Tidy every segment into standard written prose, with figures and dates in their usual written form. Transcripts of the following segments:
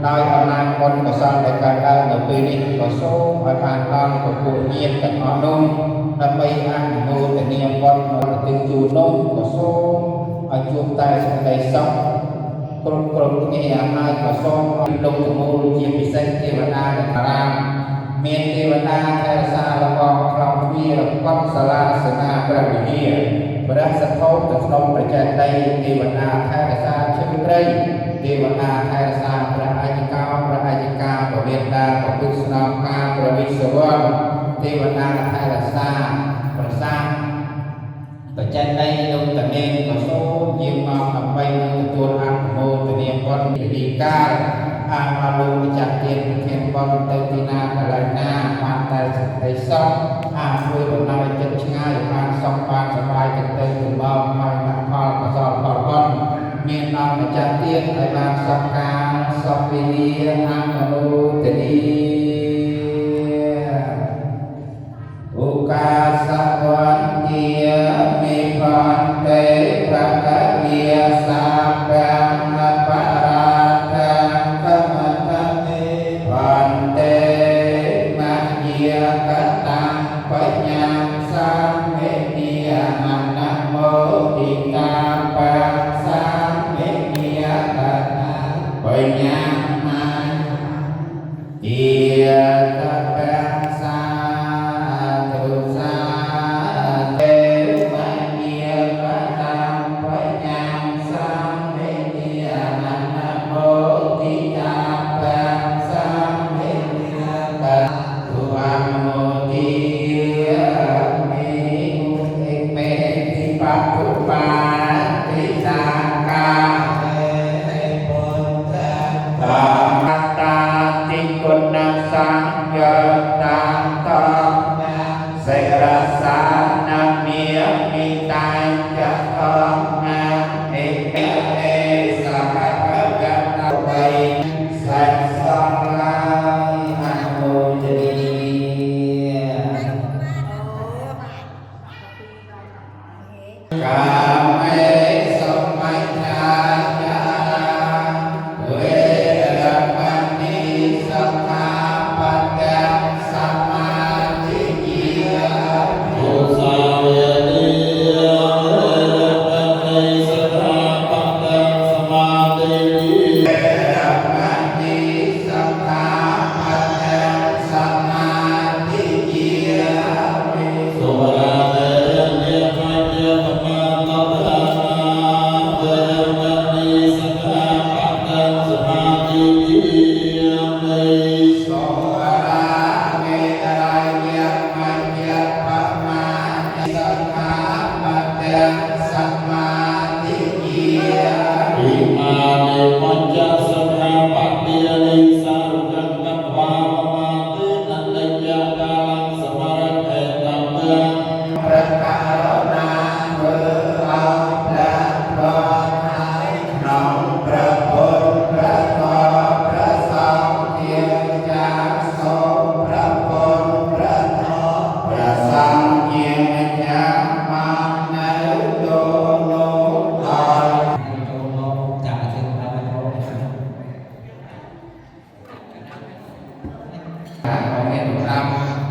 ដោយអំណាចបុណ្យកុសលដែលកើតឡើងនៅពេលនេះក៏សូមឲ្យបានដល់ពពួកញាតិទាំងអស់នោះដើម្បីអនុមោទនាបុណ្យប្រតិជូននោះក៏សូមឲ្យជួបតែសេចក្តីសុខគ្រប់គ្នាហើយក៏សូមឲ្យលោកទាំងមូលជាពិសេសទេវតាដែលអារាមមានទេវតាថែរក្សារបស់ក្រោមទ្វារកុដិសាលាសេនាព្រះវិហារព្រះសទ្ធោទៅក្នុងប្រជែកដីទេវតាថែរក្សាជើងត្រីទេវតាថែរក្សាព្រះអធិការព្រះអធិការពវេតាពពុទ្ធស្នងការព្រះវិសវរទេវតាថែរក្សាប្រាសាទបច្ចេកដីលោកតានេក៏សូមយាងមកដើម្បីនឹងទទួលអនុមោទនាបុណ្យវិធីការអរលោកម្ចាស់ទានប្រធានបុណ្យទៅទីណាកន្លែងណាបានតែសេចក្តីសុខធ្វើដំណើរចិត្តឆ្ងាយបានសុខបានសប្បាយទៅទៅមកហើយបានផលកុសលផលបុណ្យមានអង្គម្ចាស់ទានឲ្យបានសុខការសុខវិរិយអនុមោទនាឧកាសវន្ទាមេផន្តេប្រកវិសាបាមបរាតាកមតមេផន្តេមជ្ឈកតាបញ្ញាសាមេនិយមនមោទិកាបាសាមេនិយកតាបញ្ញាជាតបាសា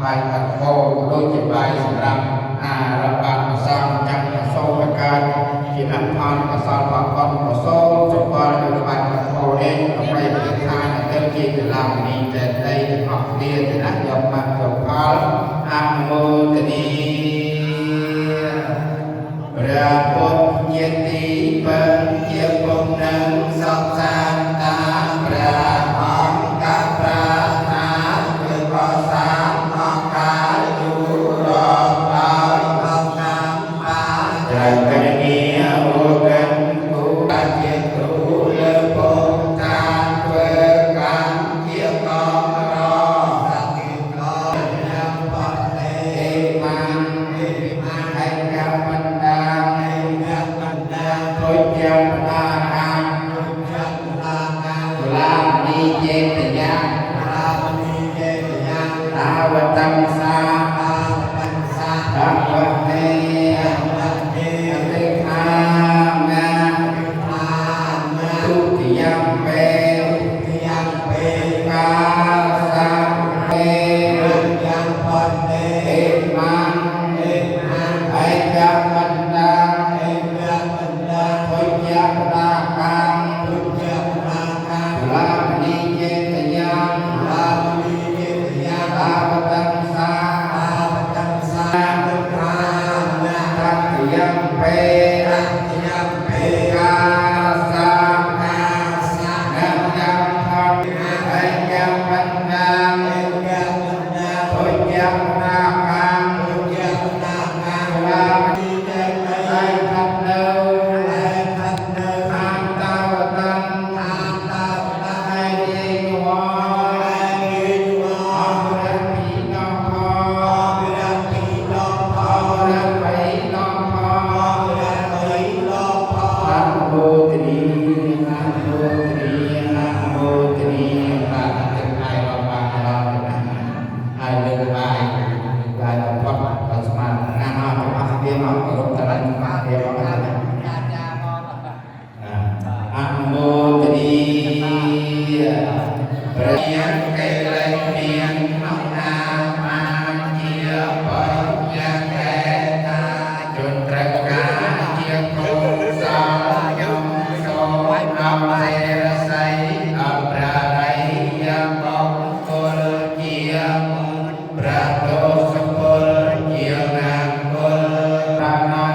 បាយបាត់ពោដូចជាបាយសម្រាប់អារបាក់សង្ឃចាំសូមកើតជាអត្ថផលកសលផលបុណ្យក៏សូមចង្កល់ដោយបាយបាត់ពោនេះដើម្បីប្រតិថាទៅជាកលាមនីចេតីទាំងអស់គ្នាទៅណាយកមកចង្កល់អនុមោទនីព្រះពុទ្ធជាទីបញ្ជាពុំនឹងសកសាតាព្រះអង្គកប្រាថ្នាគឺក៏សាប ព្រះញាតិកេលែងមានអំណាចបានជាបើយ៉ាងកែថាជនត្រូវការជាគូសល់ខ្ញុំសូមអំសេរស័យអប្រារ័យយ៉ាងបងគុលជាព្រះទោសគុលជាណាគុលប្រាណា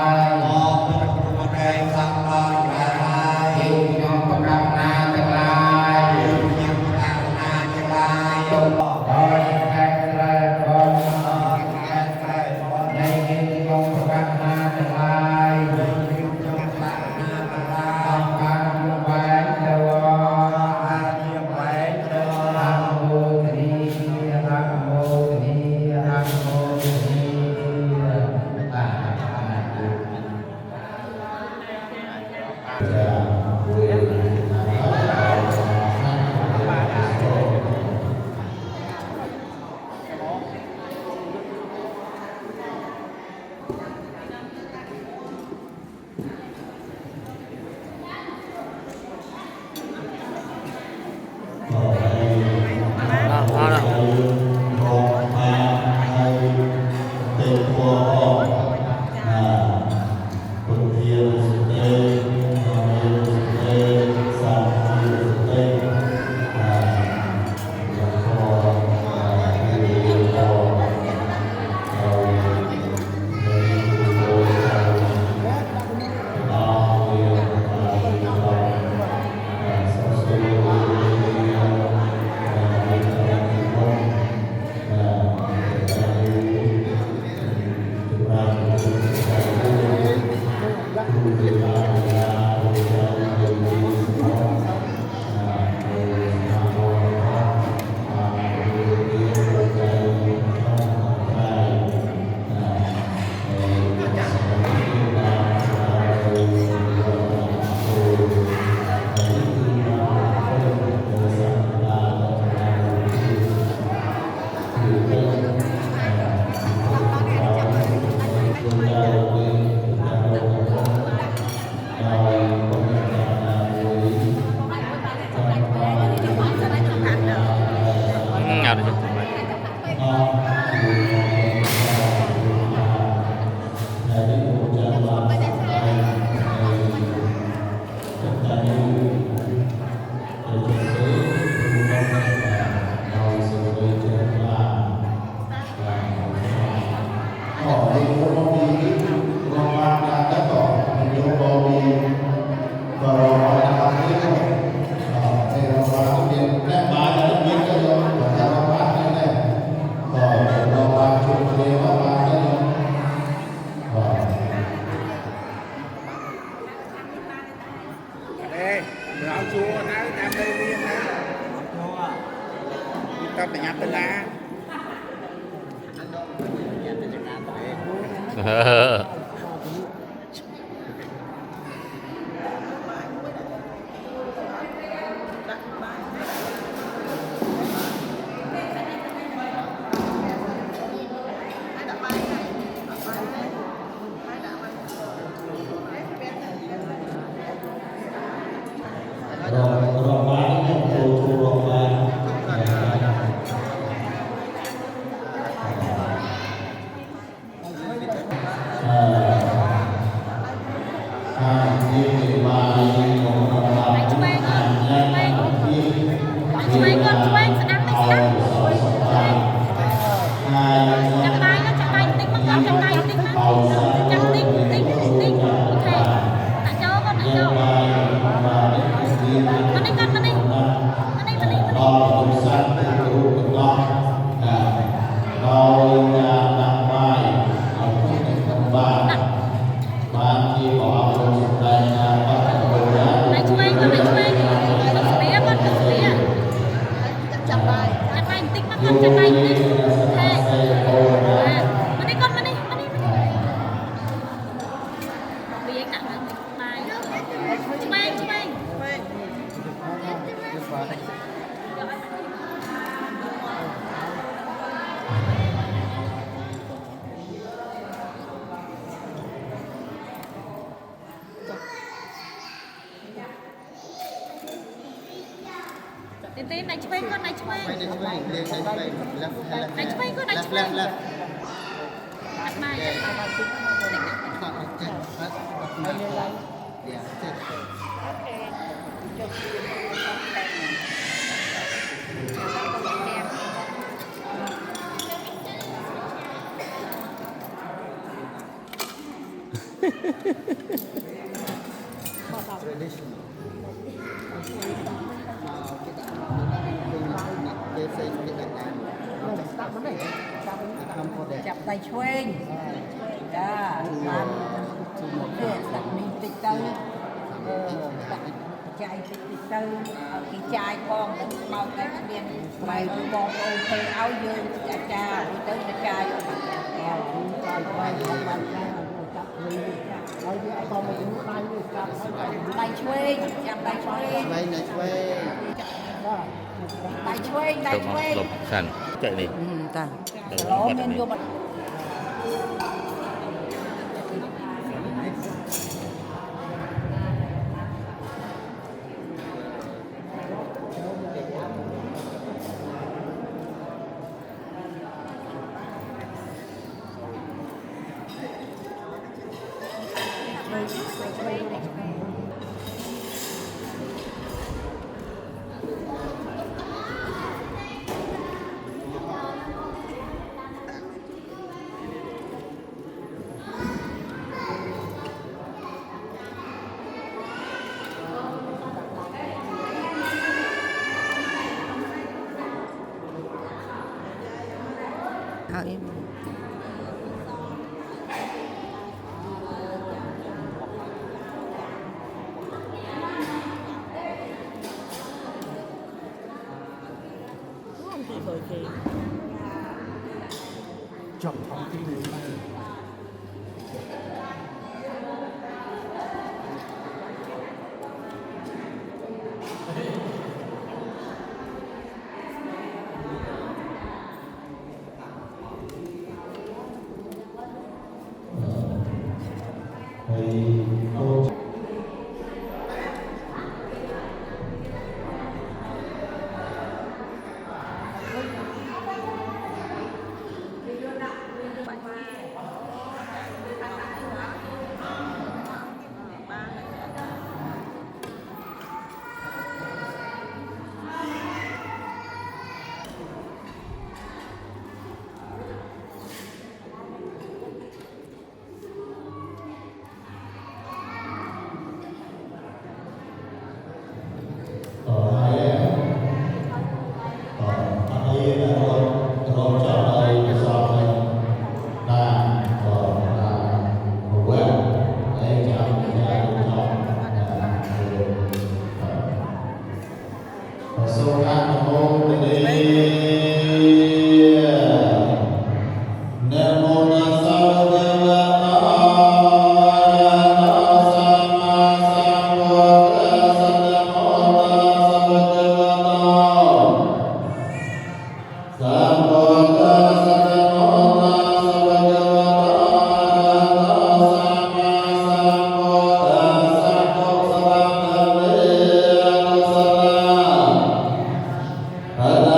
មកព្រះគ្រូដែកសង្ឃអរចាយើងខ្ញុំប្រកាសណាទាំងឡាយខ្ញុំប្រកាសណាទាំងឡាយដោយខែត្រែបងខែត្រែបងនៃខ្ញុំប្រកាសណាទាំងឡាយខ្ញុំប្រកាសណាទាំងឡាយអង្គការខ្ញុំបែកទៅខ្ញុំបែកទៅអនុមោទនីអនុមោទនីអនុមោទនី Tên tên này chơi con này chơi. Quay này chơi, liền này chơi, Này chơi con này chơi. Bắt bài. Traditional. chập tay xuyên đó làm để đặt mình tịch tư đặt chai tịch tư cái chai con bao cái miền mày tụi con ok áo dương cha đi tới cái chai tay xuyên chập tay xuyên tay xuyên tay xuyên lục sành chạy đi ta lỗ men vô mặt em chọn thông tin này. Hãy